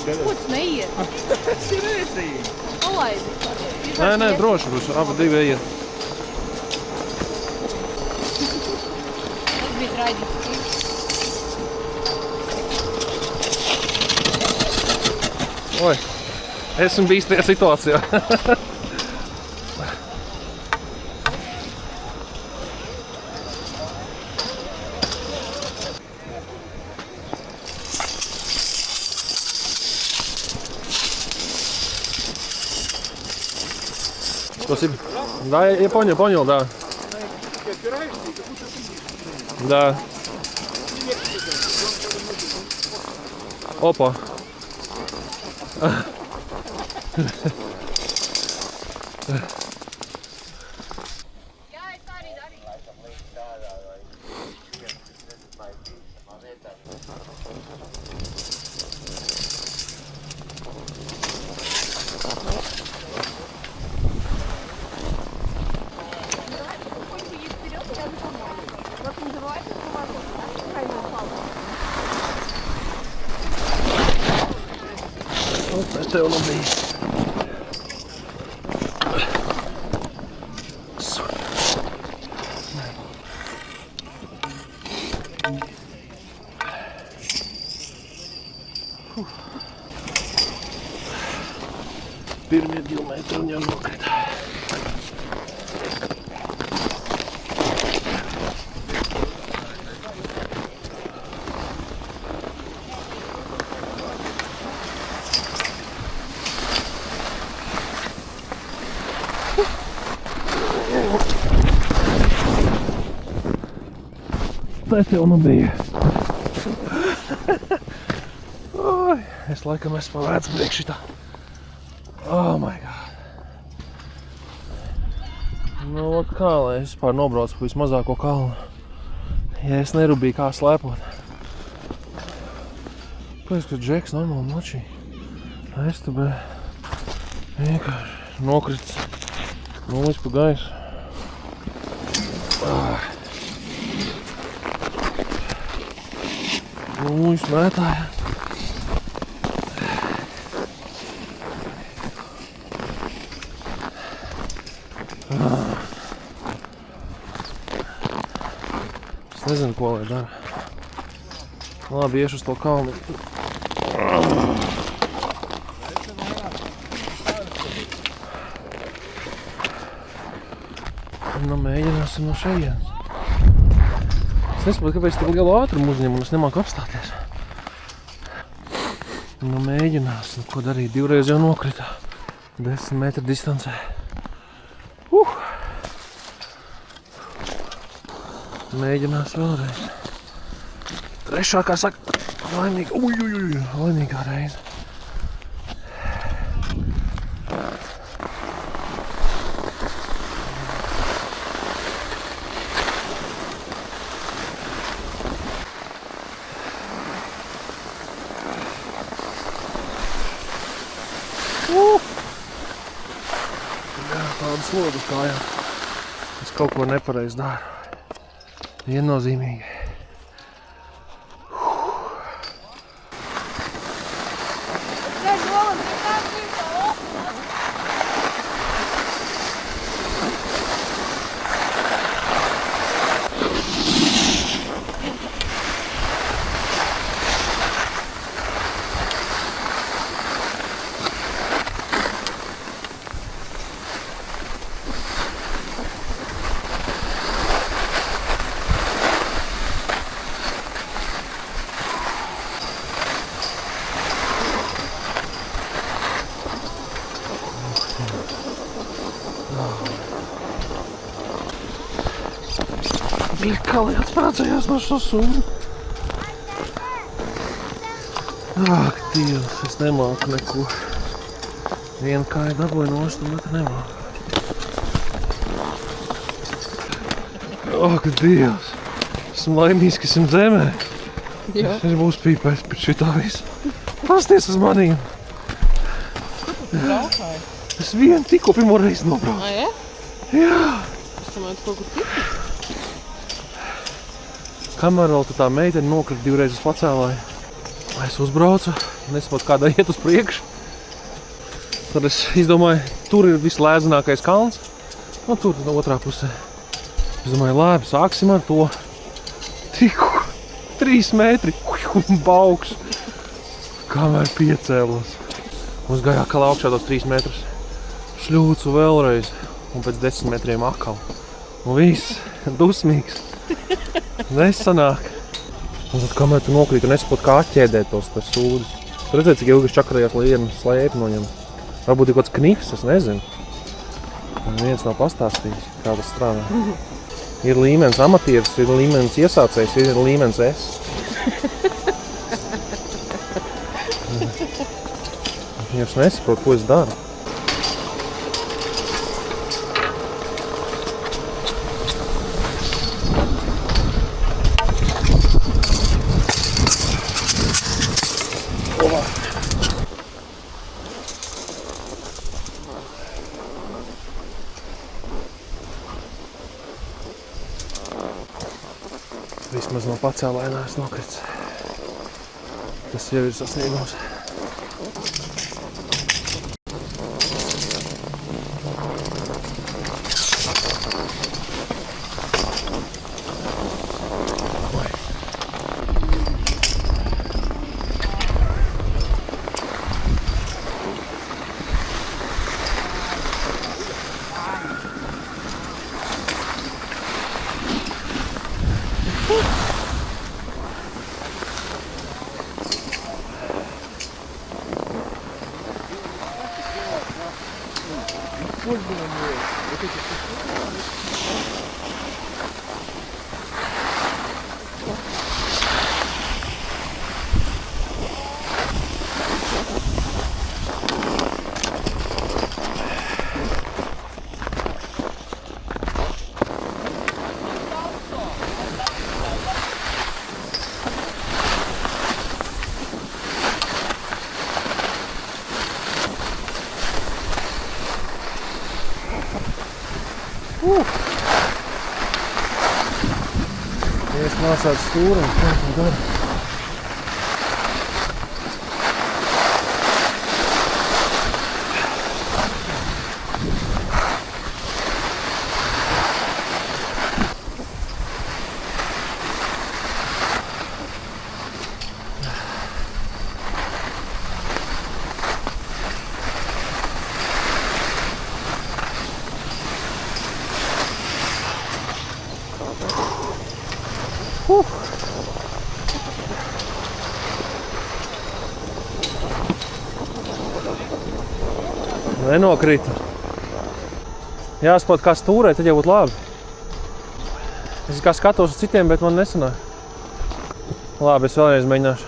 Ko tu neiet? Tas ir ēzīgi. Palaidi. Nē, droši būs. Abi divi iet. Tas bija traģiski. Oi, esmu bijis tajā situācijā. Спасибо. Да, я понял, да. Да. Опа. Tev nu bija. Pirmie 2 metri un jau nokrita. Tā tev nu bija. Oi, es laikam esmu pavēdz priekš šitā. Oh my god. Nu, ot kā, lai es vispār nobraucu pa vismazāko kalnu. Ja es nerubīju kā slēpot. Pēc, ka džeks normāli močī. Es te vienkārši nokrits. Nolic pa gaisu. Nūjas mētāja. Es nezinu, ko lai dara. Labi, iešu uz to kalnu. Nu, mēģināsim no šejienes. Es nesaprotu, kāpēc tik lielu ātrumu uzņem un es nemāku apstāties. Nu, mēģināsim, ko darīt. 2 reiz jau nokrita 10 metru distancē. Mēģinās vēlreiz. 3. kā saka, laimīgā reize. Tāda sloga kājā. Es kaut ko nepareizi daru. Viennozīmīgi. Kā lai atspērcējās no šo sūdu? Ak, Dievs, es nemāku neko. Vienu kāju dabūju nost, un otru nemāku. Ak, Dievs, esmu laimīgs, ka esmu zemē. Es būs pīpēs pēc šitā visu. Pasties uz manīm. Braukāji? Es vienu tikko pirmo reizi nobraucu. A, ja? Jā. Es domāju, tu kaut kur tipi? Kamēr vēl tā meitene nokrita 2 reizes pacēlāja. Es uzbraucu, nesaprotu, kādā iet uz priekšu. Tad es izdomāju, tur ir vislēzinākais kalns. Un tur no otrā pusē. Es domāju, labi, sāksim ar to. Tiku 3 metri un bauks. Kamēr piecēlos. Mums gāja atkal augšā tos 3 metrus. Šļūcu vēlreiz. Un pēc 10 metriem atkal. Un viss dusmīgs. Nesanāk. Un tad, kamēr tu nokrīt, tu nesaproti, kā atķēdēt tos sūdus. Tu redzēji, cik ilgi es čakarējos, lai vienu slēpi no viņam. Varbūt ir kaut kāds knifs, es nezinu. Un viens nav pastāstījis, kā tas strādā. Ir līmenis amatieris, ir līmenis iesācējs, ir līmenis es. Es nesaprotu, ko es daru. Vismaz no pacēlēnā es nokrits. Tas jau ir sasniegums. Es mācātu stūri, kā to dara. Nenokrita. Jāsaprot, kā stūrēt, tad jau būtu labi. Es kā skatos uz citiem, bet man nesanāk. Labi, es vēlreiz mēģināšu.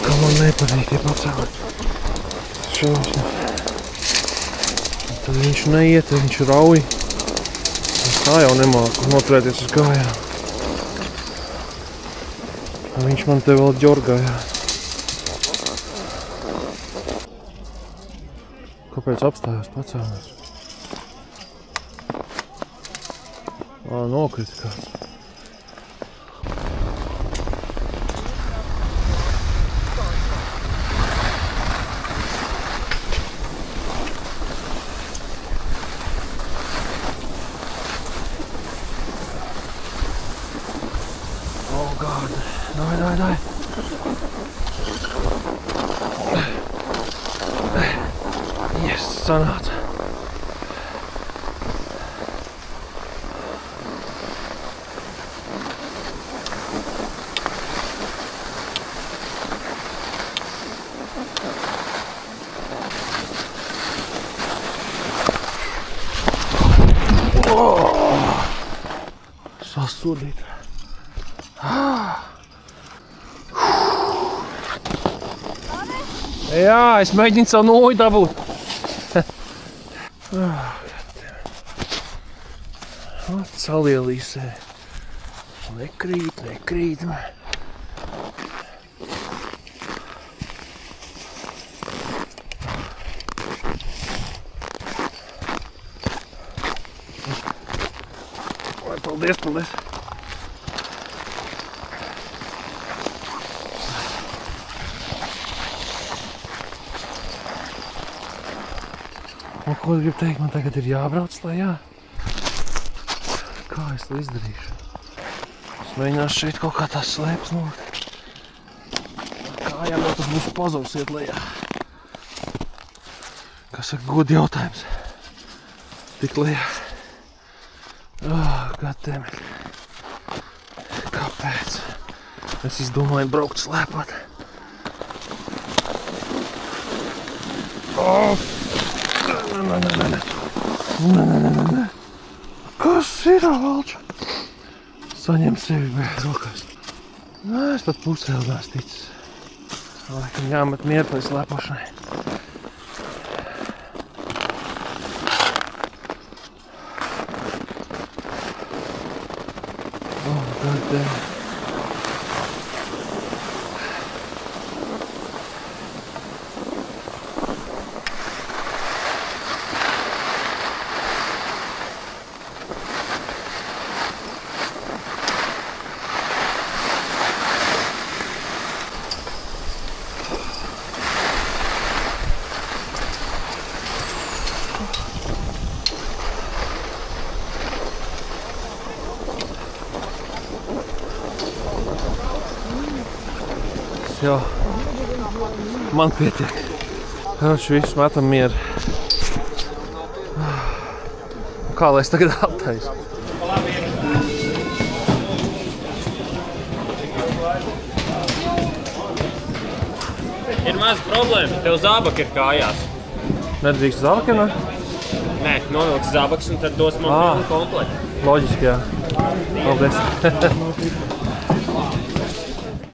Kā man nepatīk tie pacēlēt. Tad viņš neiet, viņš rauj. Es tā jau nemāku noturēties uz kājām. Viņš man te vēl ģorgājā. Kāpēc apstājās pacēlēt? Nokrita kāds. Давай. Yes, sanāca. Sasodīt. Jā, es mēģinu savu noju dabūt. Salielīsē. Nekrīt, nekrīt. Paldies, paldies. Un ko es gribu teikt, man tagad ir jābrauc lejā. Kā es to izdarīšu? Es mēģināšu šeit kaut kā tās slēpes nolikt. Kājām jau tas būs pazurs iet lejā. Kas saka, god jautājums. Tik lejā. Goddammit. Kāpēc? Es izdomāju braukt slēpot. Nē. Kas ir, Valča? Saņem sevi bez rokās. Nē, es pat pusēldās ticis. Laikam jāmet mieru pēc slēpošanai. Goddammit. Jā, man pietiek. Viņš visu metam mieru. Kā lai es tagad attaisu? Ir maz problēma. Tev zābaki ir kājās. Nedrīkst zābakiem, ne? Nē, novilks zābaks un tad dos man pilnu komplektu. Loģiski, jā. Paldies.